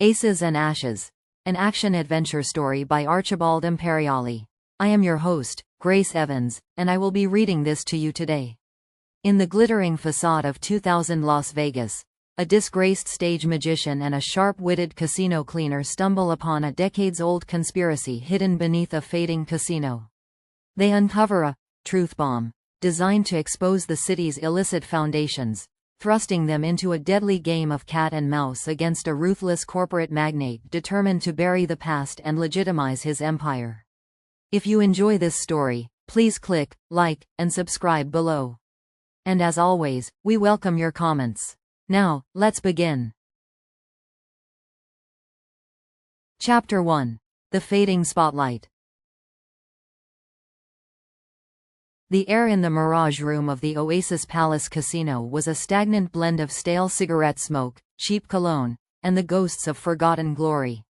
Aces and Ashes. An action-adventure story by Archibald Imperiali. I am your host, Grace Evans, and I will be reading this to you today. In the glittering facade of 2000 Las Vegas, a disgraced stage magician and a sharp-witted casino cleaner stumble upon a decades-old conspiracy hidden beneath a fading casino. They uncover a truth bomb designed to expose the city's illicit foundations, thrusting them into a deadly game of cat and mouse against a ruthless corporate magnate determined to bury the past and legitimize his empire. If you enjoy this story, please click like and subscribe below. And as always, we welcome your comments. Now, let's begin. Chapter 1. The Fading Spotlight. The air in the Mirage Room of the Oasis Palace Casino was a stagnant blend of stale cigarette smoke, cheap cologne, and the ghosts of forgotten glory.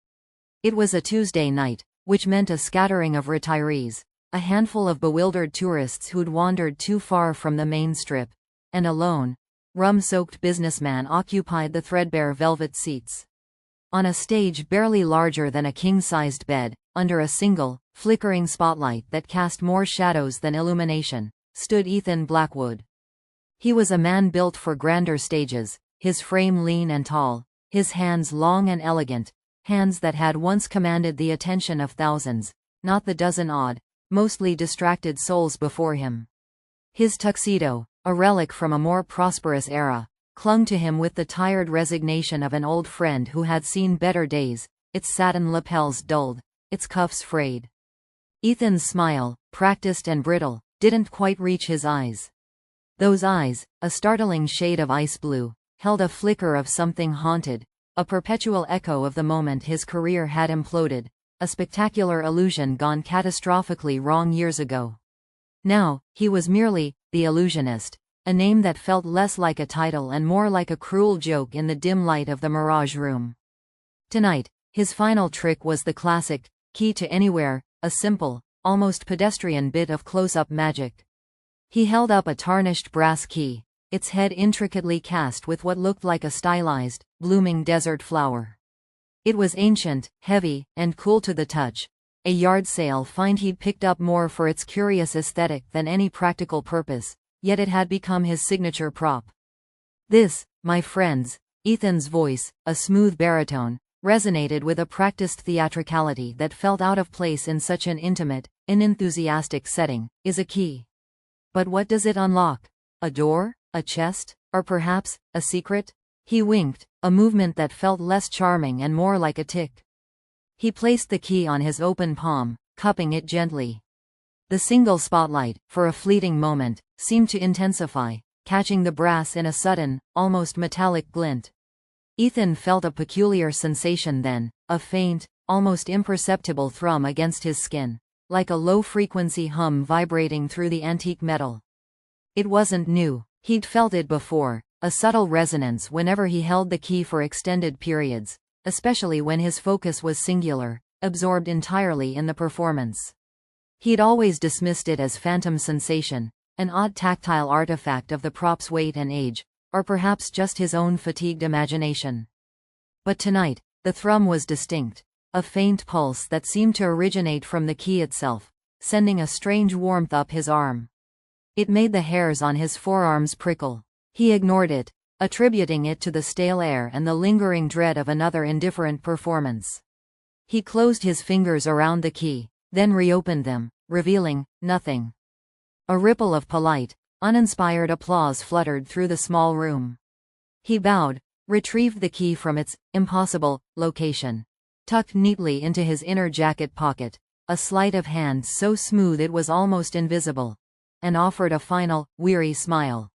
It was a Tuesday night, which meant a scattering of retirees, a handful of bewildered tourists who'd wandered too far from the main strip, and a lone, rum-soaked businessman occupied the threadbare velvet seats. On a stage barely larger than a king-sized bed, under a single, flickering spotlight that cast more shadows than illumination, stood Ethan Blackwood. He was a man built for grander stages, his frame lean and tall, his hands long and elegant, hands that had once commanded the attention of thousands, not the dozen odd, mostly distracted souls before him. His tuxedo, a relic from a more prosperous era, clung to him with the tired resignation of an old friend who had seen better days, its satin lapels dulled, its cuffs frayed. Ethan's smile, practiced and brittle, didn't quite reach his eyes. Those eyes, a startling shade of ice blue, held a flicker of something haunted, a perpetual echo of the moment his career had imploded, a spectacular illusion gone catastrophically wrong years ago. Now, he was merely the illusionist, a name that felt less like a title and more like a cruel joke in the dim light of the Mirage Room. Tonight, his final trick was the classic key to anywhere, a simple, almost pedestrian bit of close-up magic. He held up a tarnished brass key, its head intricately cast with what looked like a stylized, blooming desert flower. It was ancient, heavy, and cool to the touch, a yard sale find he'd picked up more for its curious aesthetic than any practical purpose, yet it had become his signature prop. This, my friends, Ethan's voice, a smooth baritone, resonated with a practiced theatricality that felt out of place in such an intimate, unenthusiastic setting, is a key. But what does it unlock? A door? A chest? Or perhaps, a secret? He winked, a movement that felt less charming and more like a tick. He placed the key on his open palm, cupping it gently. The single spotlight, for a fleeting moment, seemed to intensify, catching the brass in a sudden, almost metallic glint. Ethan felt a peculiar sensation then, a faint, almost imperceptible thrum against his skin, like a low-frequency hum vibrating through the antique metal. It wasn't new, he'd felt it before, a subtle resonance whenever he held the key for extended periods, especially when his focus was singular, absorbed entirely in the performance. He'd always dismissed it as phantom sensation, an odd tactile artifact of the prop's weight and age, or perhaps just his own fatigued imagination. But tonight, the thrum was distinct, a faint pulse that seemed to originate from the key itself, sending a strange warmth up his arm. It made the hairs on his forearms prickle. He ignored it, attributing it to the stale air and the lingering dread of another indifferent performance. He closed his fingers around the key, then reopened them, revealing nothing. A ripple of polite, uninspired applause fluttered through the small room. He bowed, retrieved the key from its impossible location, tucked neatly into his inner jacket pocket, a sleight of hand so smooth it was almost invisible, and offered a final, weary smile.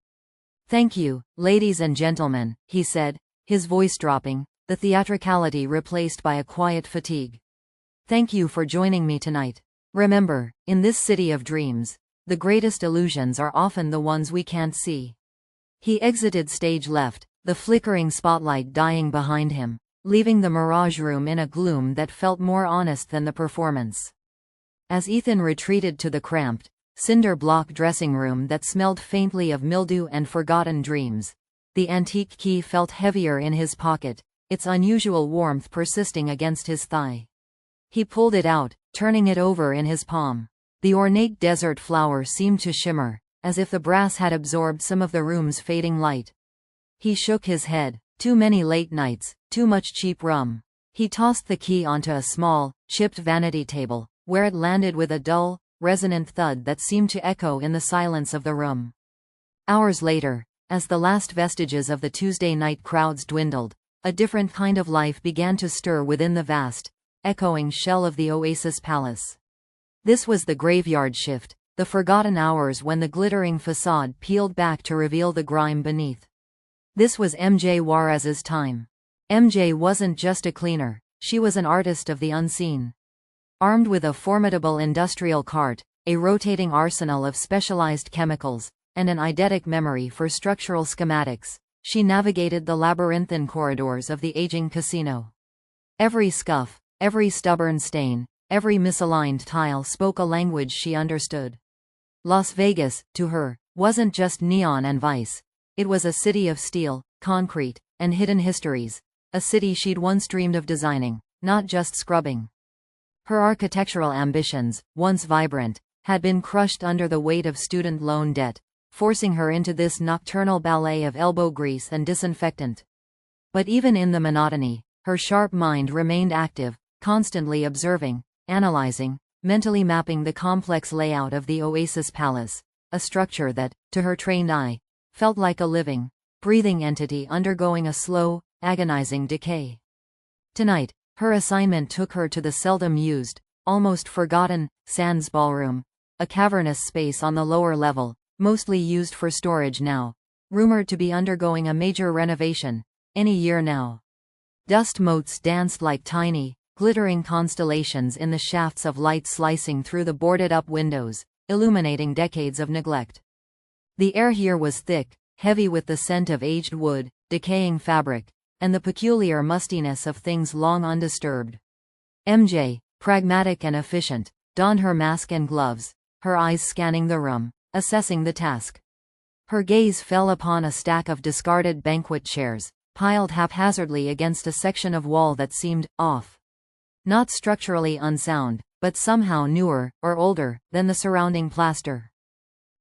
"Thank you, ladies and gentlemen," he said, his voice dropping, the theatricality replaced by a quiet fatigue. "Thank you for joining me tonight. Remember, in this city of dreams, the greatest illusions are often the ones we can't see." He exited stage left, the flickering spotlight dying behind him, leaving the Mirage Room in a gloom that felt more honest than the performance. As Ethan retreated to the cramped, cinder-block dressing room that smelled faintly of mildew and forgotten dreams, the antique key felt heavier in his pocket, its unusual warmth persisting against his thigh. He pulled it out, turning it over in his palm. The ornate desert flower seemed to shimmer, as if the brass had absorbed some of the room's fading light. He shook his head. Too many late nights, too much cheap rum. He tossed the key onto a small, chipped vanity table, where it landed with a dull, resonant thud that seemed to echo in the silence of the room. Hours later, as the last vestiges of the Tuesday night crowds dwindled, a different kind of life began to stir within the vast, echoing shell of the Oasis Palace. This was the graveyard shift, the forgotten hours when the glittering facade peeled back to reveal the grime beneath. This was MJ Juarez's time. MJ wasn't just a cleaner, she was an artist of the unseen. Armed with a formidable industrial cart, a rotating arsenal of specialized chemicals, and an eidetic memory for structural schematics, she navigated the labyrinthine corridors of the aging casino. Every scuff, every stubborn stain, every misaligned tile spoke a language she understood. Las Vegas, to her, wasn't just neon and vice. It was a city of steel, concrete, and hidden histories, a city she'd once dreamed of designing, not just scrubbing. Her architectural ambitions, once vibrant, had been crushed under the weight of student loan debt, forcing her into this nocturnal ballet of elbow grease and disinfectant. But even in the monotony, her sharp mind remained active, constantly observing, analyzing, mentally mapping the complex layout of the Oasis Palace, a structure that, to her trained eye, felt like a living, breathing entity undergoing a slow, agonizing decay. Tonight, her assignment took her to the seldom used, almost forgotten, Sands Ballroom, a cavernous space on the lower level, mostly used for storage now, rumored to be undergoing a major renovation, any year now. Dust motes danced like tiny, glittering constellations in the shafts of light slicing through the boarded-up windows, illuminating decades of neglect. The air here was thick, heavy with the scent of aged wood, decaying fabric, and the peculiar mustiness of things long undisturbed. MJ, pragmatic and efficient, donned her mask and gloves, her eyes scanning the room, assessing the task. Her gaze fell upon a stack of discarded banquet chairs, piled haphazardly against a section of wall that seemed off. Not structurally unsound, but somehow newer, or older, than the surrounding plaster.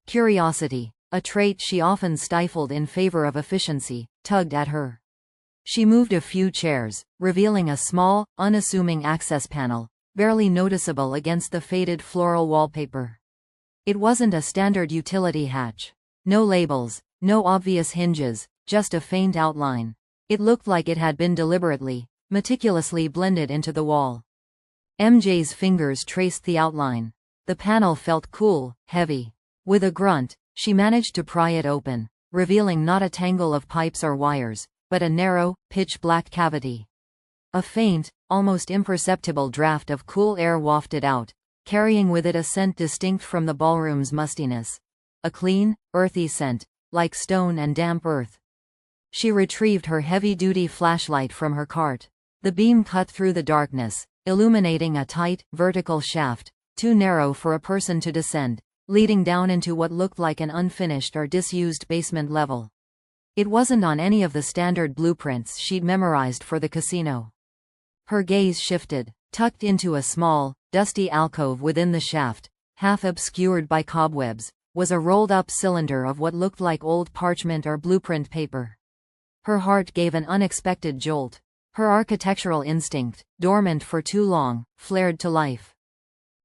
Curiosity, a trait she often stifled in favor of efficiency, tugged at her. She moved a few chairs, revealing a small, unassuming access panel, barely noticeable against the faded floral wallpaper. It wasn't a standard utility hatch. No labels, no obvious hinges, just a faint outline. It looked like it had been deliberately, meticulously blended into the wall. MJ's fingers traced the outline. The panel felt cool, heavy. With a grunt, she managed to pry it open, revealing not a tangle of pipes or wires, but a narrow, pitch-black cavity. A faint, almost imperceptible draft of cool air wafted out, carrying with it a scent distinct from the ballroom's mustiness. A clean, earthy scent, like stone and damp earth. She retrieved her heavy-duty flashlight from her cart. The beam cut through the darkness, illuminating a tight, vertical shaft, too narrow for a person to descend, leading down into what looked like an unfinished or disused basement level. It wasn't on any of the standard blueprints she'd memorized for the casino. Her gaze shifted. Tucked into a small, dusty alcove within the shaft, half obscured by cobwebs, was a rolled-up cylinder of what looked like old parchment or blueprint paper. Her heart gave an unexpected jolt. Her architectural instinct, dormant for too long, flared to life.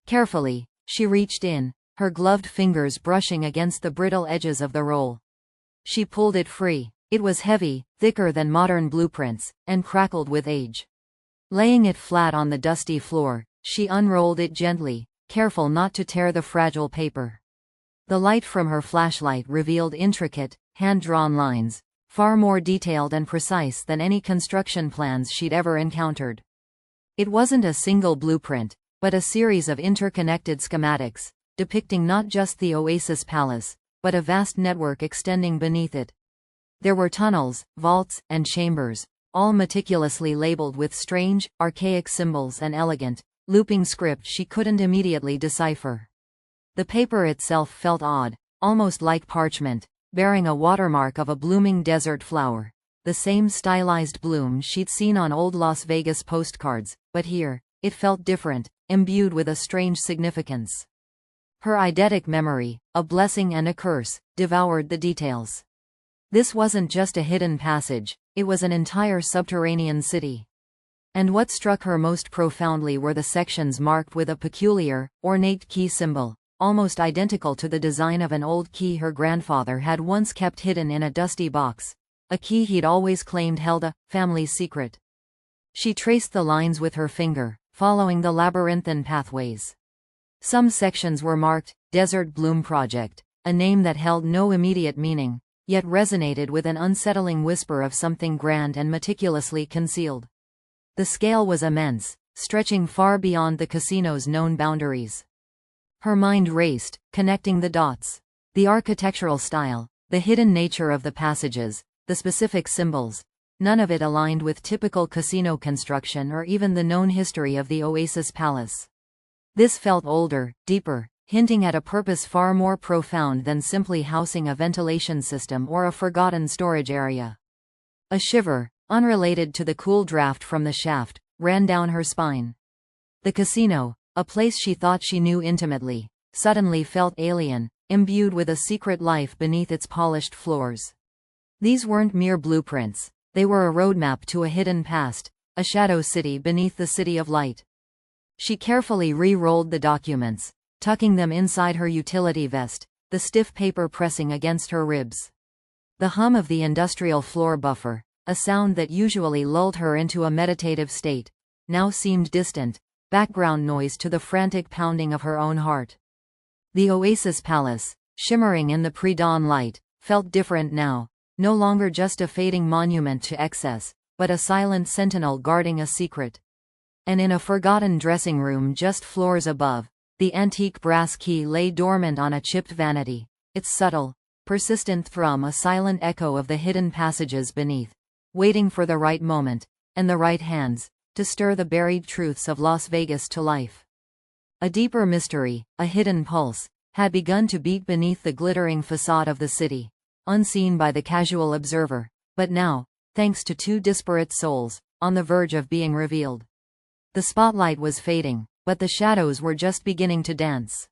Carefully, she reached in, her gloved fingers brushing against the brittle edges of the roll. She pulled it free. It was heavy, thicker than modern blueprints, and crackled with age. Laying it flat on the dusty floor, she unrolled it gently, careful not to tear the fragile paper. The light from her flashlight revealed intricate, hand-drawn lines, far more detailed and precise than any construction plans she'd ever encountered. It wasn't a single blueprint, but a series of interconnected schematics, depicting not just the Oasis Palace, but a vast network extending beneath it. There were tunnels, vaults, and chambers, all meticulously labeled with strange, archaic symbols and elegant, looping script she couldn't immediately decipher. The paper itself felt odd, almost like parchment, bearing a watermark of a blooming desert flower, the same stylized bloom she'd seen on old Las Vegas postcards, but here, it felt different, imbued with a strange significance. Her eidetic memory, a blessing and a curse, devoured the details. This wasn't just a hidden passage, it was an entire subterranean city. And what struck her most profoundly were the sections marked with a peculiar, ornate key symbol, almost identical to the design of an old key her grandfather had once kept hidden in a dusty box, a key he'd always claimed held a family secret. She traced the lines with her finger, following the labyrinthine pathways. Some sections were marked, Desert Bloom Project, a name that held no immediate meaning, yet resonated with an unsettling whisper of something grand and meticulously concealed. The scale was immense, stretching far beyond the casino's known boundaries. Her mind raced, connecting the dots. The architectural style, the hidden nature of the passages, the specific symbols, none of it aligned with typical casino construction or even the known history of the Oasis Palace. This felt older, deeper, hinting at a purpose far more profound than simply housing a ventilation system or a forgotten storage area. A shiver, unrelated to the cool draft from the shaft, ran down her spine. The casino, a place she thought she knew intimately, suddenly felt alien, imbued with a secret life beneath its polished floors. These weren't mere blueprints, they were a roadmap to a hidden past, a shadow city beneath the city of light. She carefully re-rolled the documents, tucking them inside her utility vest, the stiff paper pressing against her ribs. The hum of the industrial floor buffer, a sound that usually lulled her into a meditative state, now seemed distant, background noise to the frantic pounding of her own heart. The Oasis Palace, shimmering in the pre-dawn light, felt different now, no longer just a fading monument to excess, but a silent sentinel guarding a secret. And in a forgotten dressing room just floors above, the antique brass key lay dormant on a chipped vanity, its subtle, persistent thrum a silent echo of the hidden passages beneath, waiting for the right moment, and the right hands, to stir the buried truths of Las Vegas to life. A deeper mystery, a hidden pulse, had begun to beat beneath the glittering facade of the city, unseen by the casual observer, but now, thanks to two disparate souls, on the verge of being revealed. The spotlight was fading, but the shadows were just beginning to dance.